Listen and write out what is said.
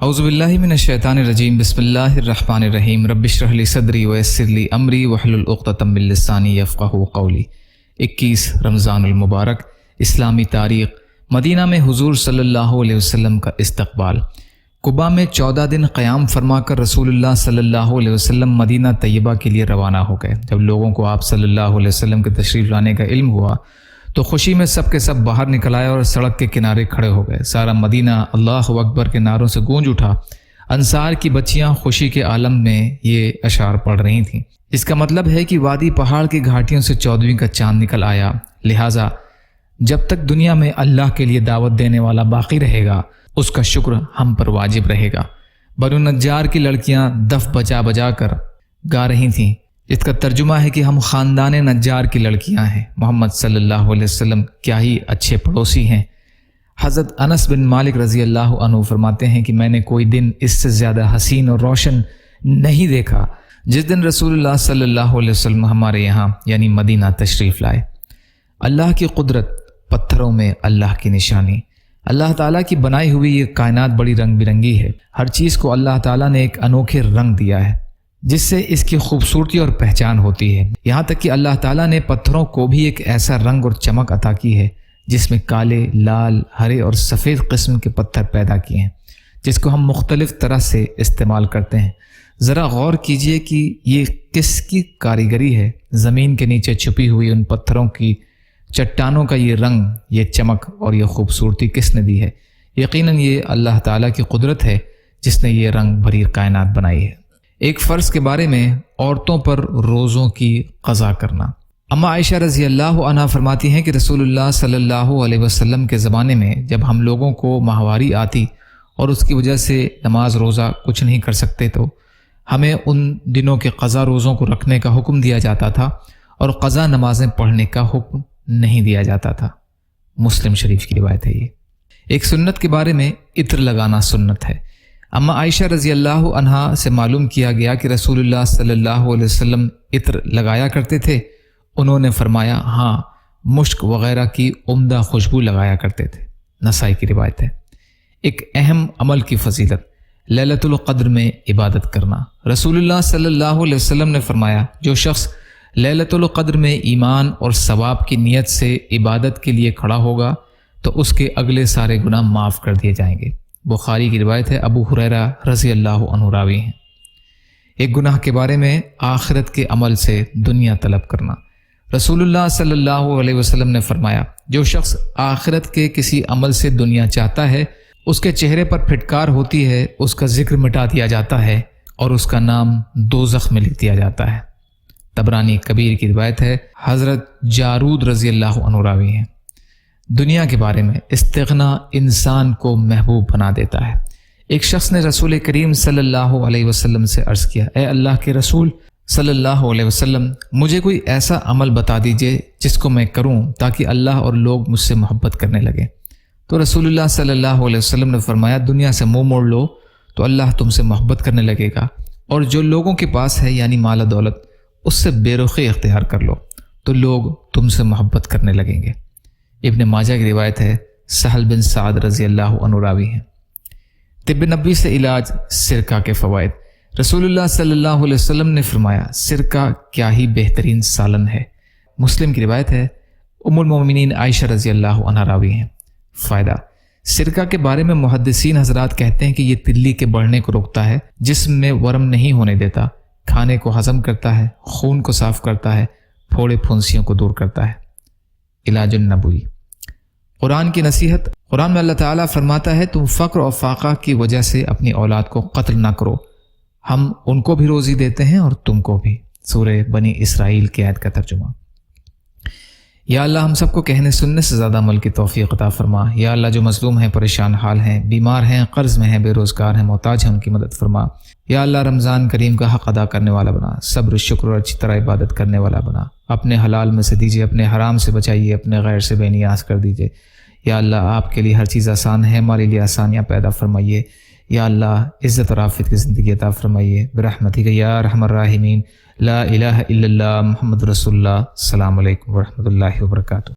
اعوذ باللہ من الشیطان الرجیم بسم اللہ الرحمن الرحیم رب اشرح لی صدری ویسر لی امری واحلل عقدۃ من لسانی یفقہوا قولی۔ 21 رمضان المبارک، اسلامی تاریخ۔ مدینہ میں حضور صلی اللہ علیہ وسلم کا استقبال۔ قباء میں 14 دن قیام فرما کر رسول اللہ صلی اللہ علیہ وسلم مدینہ طیبہ کے لیے روانہ ہو گئے۔ جب لوگوں کو آپ صلی اللہ علیہ وسلم کے تشریف لانے کا علم ہوا تو خوشی میں سب کے سب باہر نکل آئے اور سڑک کے کنارے کھڑے ہو گئے۔ سارا مدینہ اللہ اکبر کے نعروں سے گونج اٹھا۔ انصار کی بچیاں خوشی کے عالم میں یہ اشعار پڑھ رہی تھیں۔ اس کا مطلب ہے کہ وادی پہاڑ کی گھاٹیوں سے 14ویں کا چاند نکل آیا، لہٰذا جب تک دنیا میں اللہ کے لیے دعوت دینے والا باقی رہے گا اس کا شکر ہم پر واجب رہے گا۔ بنو نجار کی لڑکیاں دف بجا بجا کر گا رہی تھیں، اس کا ترجمہ ہے کہ ہم خاندان نجار کی لڑکیاں ہیں۔ محمد صلی اللہ علیہ وسلم کیا ہی اچھے پڑوسی ہیں۔ حضرت انس بن مالک رضی اللہ عنہ فرماتے ہیں کہ میں نے کوئی دن اس سے زیادہ حسین اور روشن نہیں دیکھا جس دن رسول اللہ صلی اللہ علیہ وسلم ہمارے یہاں یعنی مدینہ تشریف لائے۔ اللہ کی قدرت، پتھروں میں اللہ کی نشانی۔ اللہ تعالیٰ کی بنائی ہوئی یہ کائنات بڑی رنگ برنگی ہے۔ ہر چیز کو اللہ تعالیٰ نے ایک انوکھے رنگ دیا ہے جس سے اس کی خوبصورتی اور پہچان ہوتی ہے۔ یہاں تک کہ اللہ تعالیٰ نے پتھروں کو بھی ایک ایسا رنگ اور چمک عطا کی ہے جس میں کالے، لال، ہرے اور سفید قسم کے پتھر پیدا کیے ہیں جس کو ہم مختلف طرح سے استعمال کرتے ہیں۔ ذرا غور کیجئے کہ یہ کس کی کاریگری ہے۔ زمین کے نیچے چھپی ہوئی ان پتھروں کی چٹانوں کا یہ رنگ، یہ چمک اور یہ خوبصورتی کس نے دی ہے؟ یقیناً یہ اللہ تعالیٰ کی قدرت ہے جس نے یہ رنگ بھری کائنات بنائی ہے۔ ایک فرض کے بارے میں عورتوں پر روزوں کی قضا کرنا۔ اما عائشہ رضی اللہ عنہا فرماتی ہیں کہ رسول اللہ صلی اللہ علیہ وسلم کے زمانے میں جب ہم لوگوں کو ماہواری آتی اور اس کی وجہ سے نماز روزہ کچھ نہیں کر سکتے تو ہمیں ان دنوں کے قضا روزوں کو رکھنے کا حکم دیا جاتا تھا اور قضا نمازیں پڑھنے کا حکم نہیں دیا جاتا تھا۔ مسلم شریف کی روایت ہے۔ یہ ایک سنت کے بارے میں عطر لگانا سنت ہے۔ اما عائشہ رضی اللہ عنہا سے معلوم کیا گیا کہ رسول اللہ صلی اللہ علیہ وسلم عطر لگایا کرتے تھے۔ انہوں نے فرمایا ہاں، مشک وغیرہ کی عمدہ خوشبو لگایا کرتے تھے۔ نسائی کی روایت ہے۔ ایک اہم عمل کی فضیلت، لیلۃ القدر میں عبادت کرنا۔ رسول اللہ صلی اللہ علیہ وسلم نے فرمایا جو شخص لیلۃ القدر میں ایمان اور ثواب کی نیت سے عبادت کے لیے کھڑا ہوگا تو اس کے اگلے سارے گناہ معاف کر دیے جائیں گے۔ بخاری کی روایت ہے، ابو ہریرہ رضی اللہ عنہ راوی ہیں۔ ایک گناہ کے بارے میں آخرت کے عمل سے دنیا طلب کرنا۔ رسول اللہ صلی اللہ علیہ وسلم نے فرمایا جو شخص آخرت کے کسی عمل سے دنیا چاہتا ہے اس کے چہرے پر پھٹکار ہوتی ہے، اس کا ذکر مٹا دیا جاتا ہے اور اس کا نام دوزخ میں لکھ دیا جاتا ہے۔ طبرانی کبیر کی روایت ہے، حضرت جارود رضی اللہ عنہ راوی ہیں۔ دنیا کے بارے میں استغنا انسان کو محبوب بنا دیتا ہے۔ ایک شخص نے رسول کریم صلی اللہ علیہ وسلم سے عرض کیا، اے اللہ کے رسول صلی اللہ علیہ وسلم، مجھے کوئی ایسا عمل بتا دیجئے جس کو میں کروں تاکہ اللہ اور لوگ مجھ سے محبت کرنے لگیں۔ تو رسول اللہ صلی اللہ علیہ وسلم نے فرمایا دنیا سے منہ موڑ لو تو اللہ تم سے محبت کرنے لگے گا، اور جو لوگوں کے پاس ہے یعنی مال و دولت اس سے بے رخی اختیار کر لو تو لوگ تم سے محبت کرنے لگیں گے۔ ابن ماجہ کی روایت ہے، سہل بن سعد رضی اللہ عنہ راوی ہیں۔ طب نبوی سے علاج، سرکہ کے فوائد۔ رسول اللہ صلی اللہ علیہ وسلم نے فرمایا سرکہ کیا ہی بہترین سالن ہے۔ مسلم کی روایت ہے، ام المومنین عائشہ رضی اللہ عنہا راوی ہیں۔ فائدہ، سرکہ کے بارے میں محدثین حضرات کہتے ہیں کہ یہ تلی کے بڑھنے کو روکتا ہے، جسم میں ورم نہیں ہونے دیتا، کھانے کو ہضم کرتا ہے، خون کو صاف کرتا ہے، پھوڑے پھنسیوں کو دور کرتا ہے۔ علاج النبوی، قرآن کی نصیحت۔ قرآن میں اللہ تعالیٰ فرماتا ہے تم فقر اور فاقہ کی وجہ سے اپنی اولاد کو قتل نہ کرو، ہم ان کو بھی روزی دیتے ہیں اور تم کو بھی۔ سورہ بنی اسرائیل کی آیت کا ترجمہ۔ یا اللہ ہم سب کو کہنے سننے سے زیادہ عمل کی توفیق عطا فرما۔ یا اللہ جو مظلوم ہیں، پریشان حال ہیں، بیمار ہیں، قرض میں ہیں، بے روزگار ہیں، محتاج ہیں، ان کی مدد فرما۔ یا اللہ رمضان کریم کا حق ادا کرنے والا بنا، صبر شکر اور اچھی طرح عبادت کرنے والا بنا۔ اپنے حلال میں سے دیجیے، اپنے حرام سے بچائیے، اپنے غیر سے بے نیاز کر دیجیے۔ یا اللہ آپ کے لیے ہر چیز آسان ہے، ہمارے لیے آسانیاں پیدا فرمائیے۔ یا اللہ عزت اور عافیت کی زندگی عطا فرمائیے برحمتک یا ارحم الراحمین۔ لا الہ الا اللہ محمد رسول اللہ۔ السلام علیکم ورحمۃ اللہ وبرکاتہ۔